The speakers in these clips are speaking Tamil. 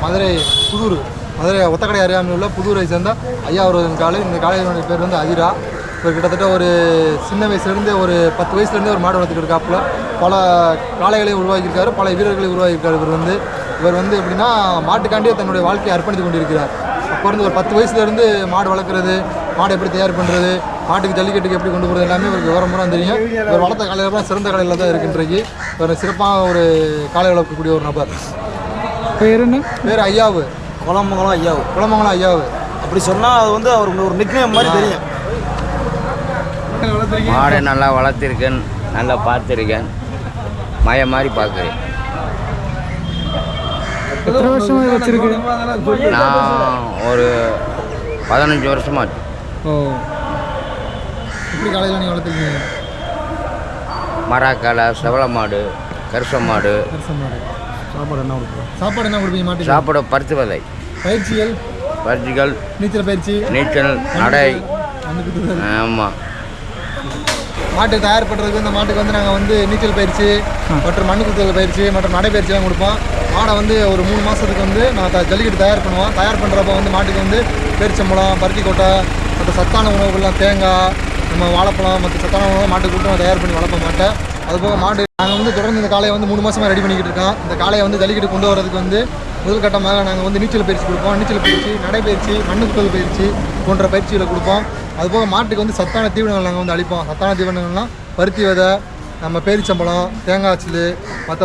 மதுரை மதுரை ஒத்தக்கடை அருகாமையில் உள்ள புதூரை சேர்ந்த ஐயா அவர்களின் காளை. இந்த காளையினுடைய பேர் வந்து அதிரா. இவர் கிட்டத்தட்ட ஒரு சின்ன வயசுலேருந்து ஒரு 10 வயசுலேருந்தே ஒரு மாடு வளர்த்துக்கிட்டு இருக்காப்புல. பல காளைகளை உருவாக்கியிருக்காரு, பல வீரர்களை உருவாக்கியிருக்காரு. இவர் வந்து எப்படின்னா மாட்டுக்காண்டியே தன்னுடைய வாழ்க்கையை அர்ப்பணித்து கொண்டிருக்கிறார். அப்போ இருந்து ஒரு 10 வயசுலேருந்து மாடு வளர்க்குறது, மாடு எப்படி தயார் பண்ணுறது, மாட்டுக்கு ஜல்லிக்கட்டுக்கு எப்படி கொண்டு போகிறது எல்லாமே இவருக்கு விவரமாக தெரியும். இவர் வளர்த்த காளையெல்லாம் சிறந்த காளையில் தான் இருக்கின்றைக்கு. இவர் சிறப்பாக ஒரு காளை வளர்க்கக்கூடிய ஒரு நபர். பேர் ஐயாவு, குளமங்கலம் ஐயாவு. அப்படி சொன்னால் அது வந்து அவருக்கு ஒரு நிக்நேம் மாதிரி தெரியும். மாடை நல்லா வளர்த்திருக்கேன், நல்லா பார்த்துருக்கேன், மய மாதிரி பார்க்குறேன். எத்தனை வருஷமாக வச்சிருக்கு? நான் ஒரு 15 வருஷமாச்சு. எப்படி காலையில் நீங்கள் வளர்த்துருக்கீங்க? மராக்காலை, செவல மாடு, கருச மாடு. சாப்பாடு என்ன கொடுப்பீங்க மாட்டுக்கு? சாப்பாடு பருத்து விதை, பயிற்சிகள், நீச்சல், நடை. ஆமாம். மாட்டு தயார் பண்ணுறதுக்கு இந்த மாட்டுக்கு வந்து நாங்கள் வந்து நீச்சல் பயிற்சி மற்றும் மண்ணு குத்துதல் பயிற்சி மற்றும் நடைப்பயிற்சிலாம் கொடுப்போம். மாடை வந்து ஒரு 3 மாதத்துக்கு வந்து நாங்கள் ஜல்லிக்கட்டு தயார் பண்ணுவோம். தயார் பண்ணுறப்ப வந்து மாட்டுக்கு வந்து பேரிச்சம்பழம், பருத்தி கொட்டை, மற்ற சத்தான உணவுகள்லாம் தேங்காய், நம்ம வாழைப்பழம், மற்ற சத்தான உணவு மாட்டுக்கு கூட்டம் தயார் பண்ணி வளர்ப்போம் மாட்டை. அதுபோக மாடு நாங்கள் வந்து தொடர்ந்து இந்த காளையை வந்து 3 மாதமாக ரெடி பண்ணிக்கிட்டு இருக்கோம். இந்த காளையை வந்து ஜல்லிக்கட்டு கொண்டு வரதுக்கு வந்து முதல் கட்டமாக நாங்கள் வந்து நீச்சல் பயிற்சி கொடுப்போம். நீச்சல் பயிற்சி, நடைப்பயிற்சி, மண்ணு குத்துதல் பயிற்சி போன்ற பயிற்சிகளை கொடுப்போம். அதுபோக மாட்டுக்கு வந்து சத்தான தீவனங்கள் நாங்கள் வந்து அளிப்போம். சத்தான தீவனங்கள்லாம் பருத்தி விதை, நம்ம பேரிச்சம்பழம், தேங்காய் சில்லு, மற்ற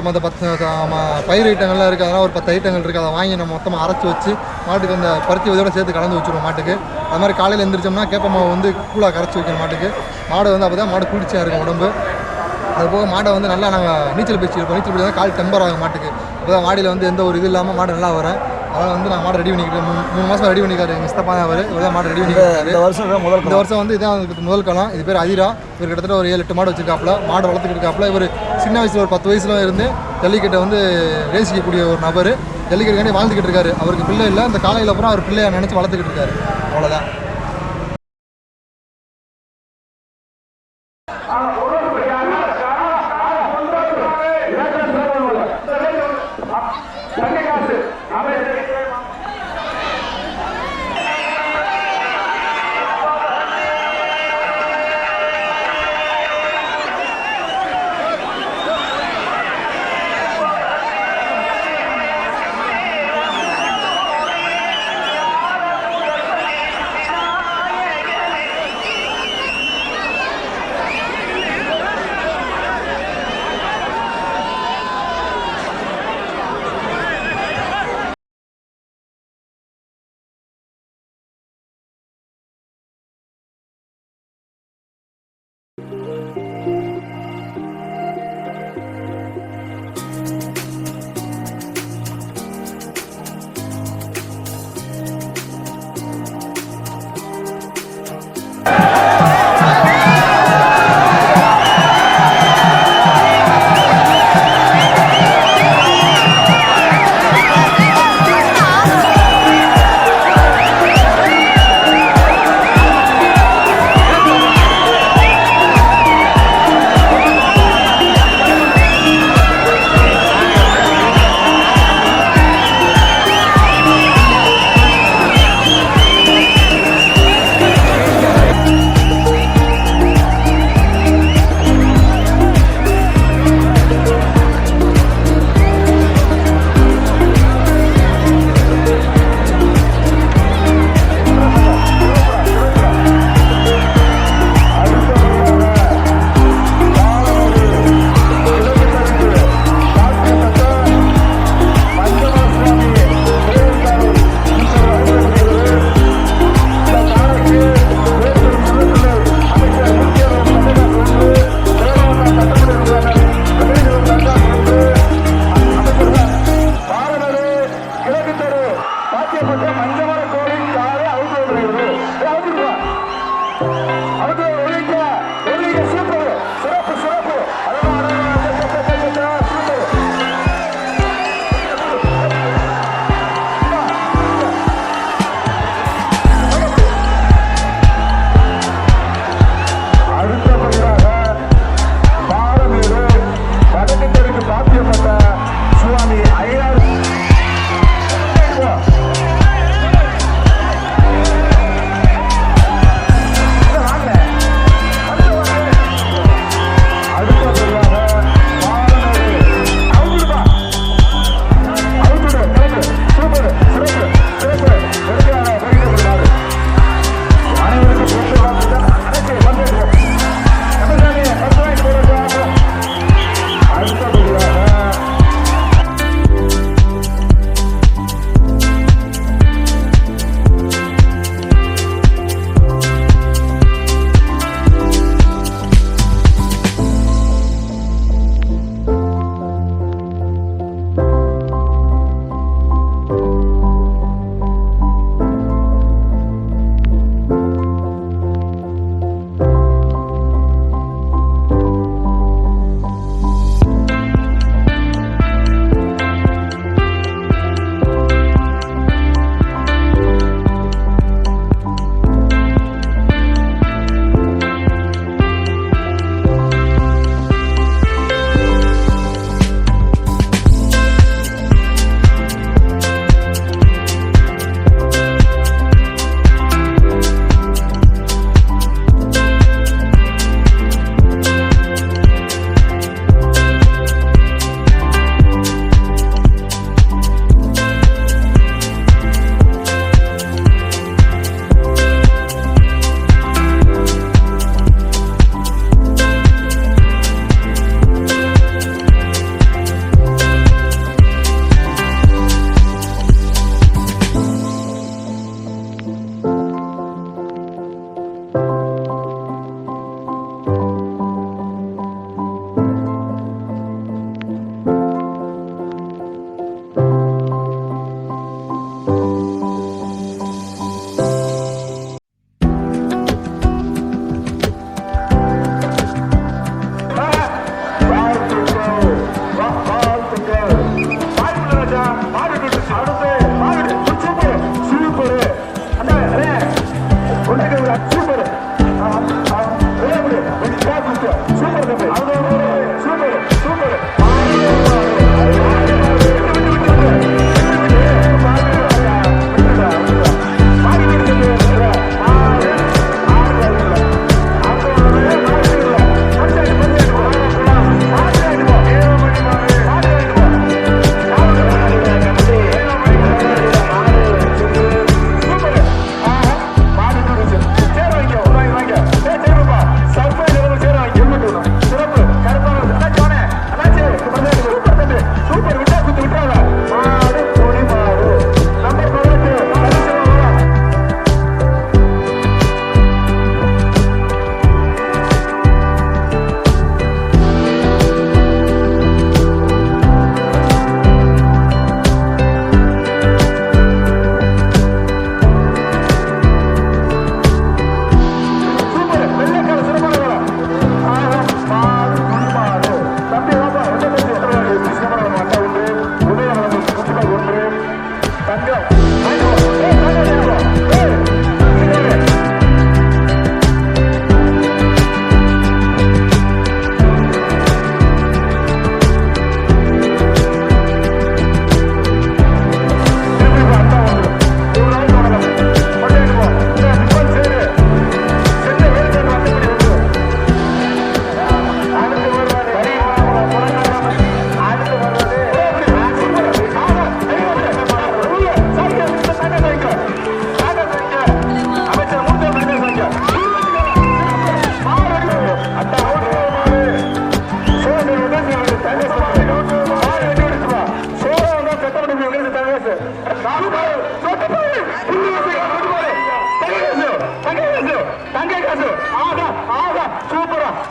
பயிர் ஐட்டங்கள்லாம் இருக்குது. அதெல்லாம் ஒரு 10 ஐட்டங்கள் இருக்குது. அதை வாங்கி நம்ம மொத்தமாக அரைச்சி வச்சு மாட்டுக்கு அந்த பருத்தி விதையோடு சேர்த்து கலந்து வச்சுருவோம் மாட்டுக்கு. அது மாதிரி காலையில் எழுந்திரிச்சோம்னா கேப்பமாவை வந்து கூழாக கரைச்சி வைக்கணும் மாட்டுக்கு. மாடு வந்து அப்போ தான் மாடு குளிர்ச்சியாக இருக்கும் உடம்பு. அதுபோக மாடை வந்து நல்லா நாங்கள் நீச்சல் பயிற்சி இருப்போம். நீச்சல் பயிற்சி தான் கால் டெம்பர் ஆகும் மாட்டுக்கு. அப்போ தான் மாடியில் வந்து எந்த ஒரு இது இல்லாமல் மாடு நல்லா வரும். அதனால் வந்து நான் மாடை ரெடி பண்ணிக்கிட்டு 3 மாதம் ரெடி பண்ணிக்காரு. எங்கள் சித்தப்பா தான் அவர். இவர் தான் மாடை ரெடி பண்ணிக்கிட்டாரு. இந்த வருஷம் வந்து இதான் முதல் காலம். இது பேர் அதிரா. இவர் கிட்டத்தட்ட ஒரு 7-8 மாடு வச்சிருக்காப்புல. மாடு வளர்த்துக்கிட்டு இருக்காப்புல. இவர் சின்ன வயசில் ஒரு 10 வயசுல இருந்து ஜல்லிக்கட்டை வந்து ரேசிக்கக்கூடிய ஒரு நபர். ஜல்லிக்கட்டுக்காண்டி வாழ்ந்துக்கிட்டு இருக்காரு. அவருக்கு பிள்ளை இல்லை. அந்த காலையில் அப்புறம் அவர் பிள்ளையை நினச்சி வளர்த்துக்கிட்டு இருக்காரு. அவ்வளோதான்.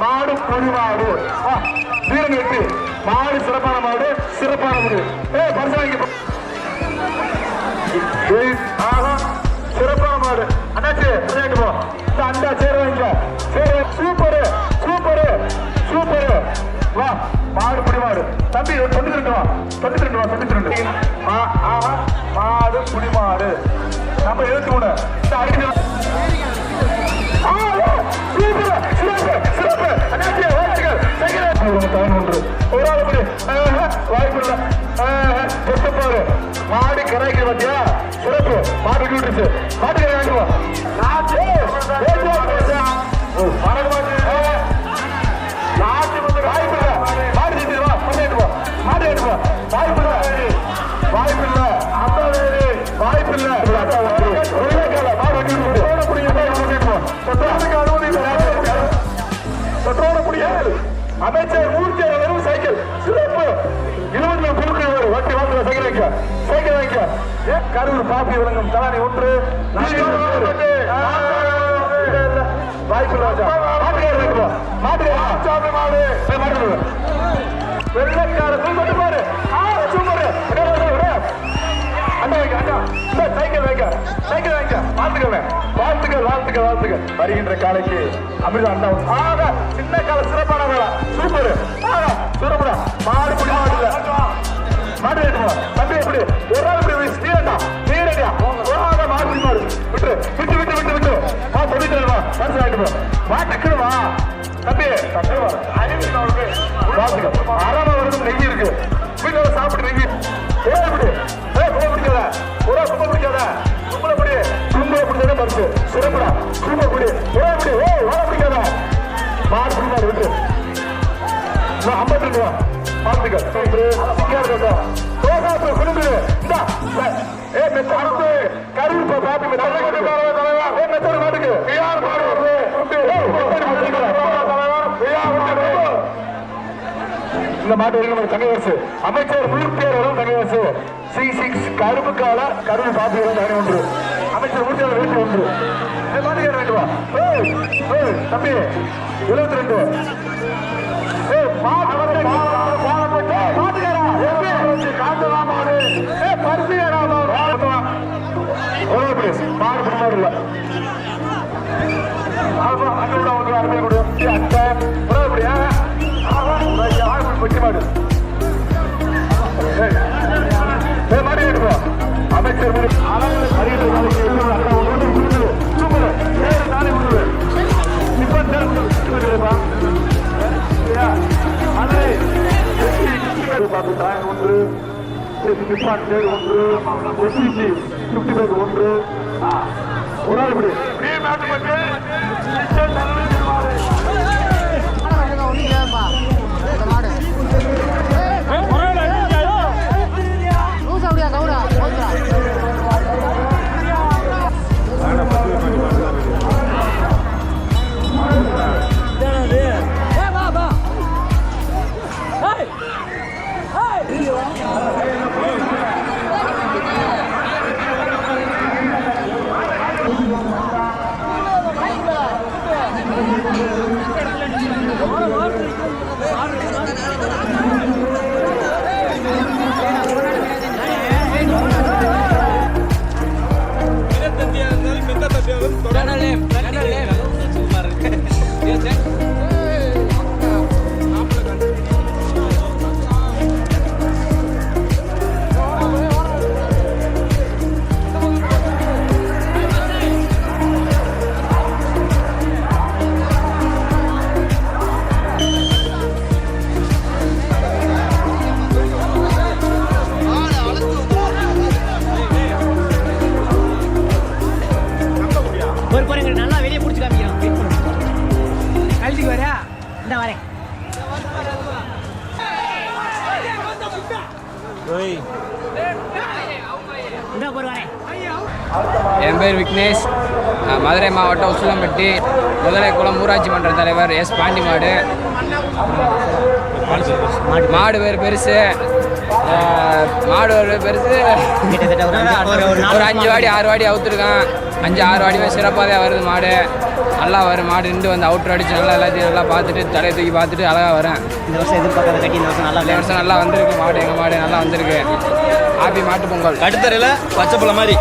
மாடு பொழிமாடு வீரன் வெற்றி மாடு சிறப்பான மாடு சிறப்பான முடிவு பரிசு சிறப்பான மாடு அண்ணாச்சி போ அண்டா சேர வாங்க சூப்பரு சூப்பரு சூப்பரு வா மாடு புடிமாடு தம்பி 92 வா 92 மாடு புடிமாடு நம்ம 73 மாடு கரைக்கு பத்தியா சிறப்பு மாடு விட்டுருச்சு மாட்டு வாய்ப்பில்லை வாய்ப்பில்லை அமைச்சர் மூர்த்தி வெறும் சைக்கிள் சிறப்பு 20 பொருட்கள் வட்டி வாங்குற சைக்கிள் வைக்க சைக்கிள் வைக்க கரூர் பாப்பி விளங்கும் தலானி ஒன்று வெள்ளக்கார பாரு சைக்கிள் வைக்க சைக்கிள் வைக்க வாழ்த்துக்கள் வாழ்த்துக்கள் வாழ்த்துக்கள் வாழ்த்துக்கள் வருகின்ற காலைக்கு அமிர்தா அண்டா சின்ன கால சிறப்பான வேலை சூப்பர் சூப்பரா மாடு புடி மாடு தம்பி எப்படி ஒரு நாள் இப்படி நீரண்டா நீரடியா மாடு புடி மாடு விட்டு விட்டு விட்டு விட்டு விட்டு சொல்லிட்டு மனசு ஆகிட்டு வா டக்குனு வா தம்பி வாழ்த்துக்கள் அறமா வருது நெய் இருக்கு வீட்டுல சாப்பிட்டு நெய் எப்படி பிடிக்காத ஒரு கும்ப பிடிக்காத கும்பல படி கும்பல பிடிச்சதே பரிசு சிறப்புடா கும்ப பிடி எப்படி ஓட பிடிக்காத மாடு பிடிக்காது விட்டு 52 ரூபா பார்த்துக்க கொடுக்குது இந்த அடுத்து கருவி பாத்து மெத்தோடு மாட்டுக்கு இந்த மாட்டு வரைக்கும் தங்கவாசு அமைச்சர் மூர்த்தியாளரும் தங்கவாசு C6 கருப்பு கால கருவி பாத்து தனி ஒன்று அமைச்சர் மூர்த்தியாளர் வீட்டு ஒன்று மாட்டுக்கார வேண்டுவா தம்பி 72 அமைச்சர் ஒன்று ஒன்று ஒரு நாள் இப்படி என் பேர் விக்னேஷ், மதுரை மாவட்டம் உசிலம்பட்டி முதலைக்குளம் ஊராட்சி மன்ற தலைவர் எஸ் பாண்டி. மாடு பேர் பெருசு, மாடு ஒரு பெருசு, ஒரு 5 வாடி 6 வாடி அவுத்துருக்கான். 5-6 வாடியுமே சிறப்பாக தான் வருது மாடு. நல்லா வரும் மாடு. நின்று வந்து அவுட்ரு அடிச்சு நல்லா எல்லாத்தையும் நல்லா பார்த்துட்டு தலையை தூக்கி பார்த்துட்டு அழகாக வரேன். இந்த வருஷம் எதிர்பார்க்காத கட்டி இந்த வருஷம் நல்லா வந்திருக்கு மாடு. எங்கள் மாடு நல்லா வந்திருக்கு. ஹாப்பி மாட்டு பொங்கல். கட்டுத்தரையில் பச்சைப்பழம் மாதிரி.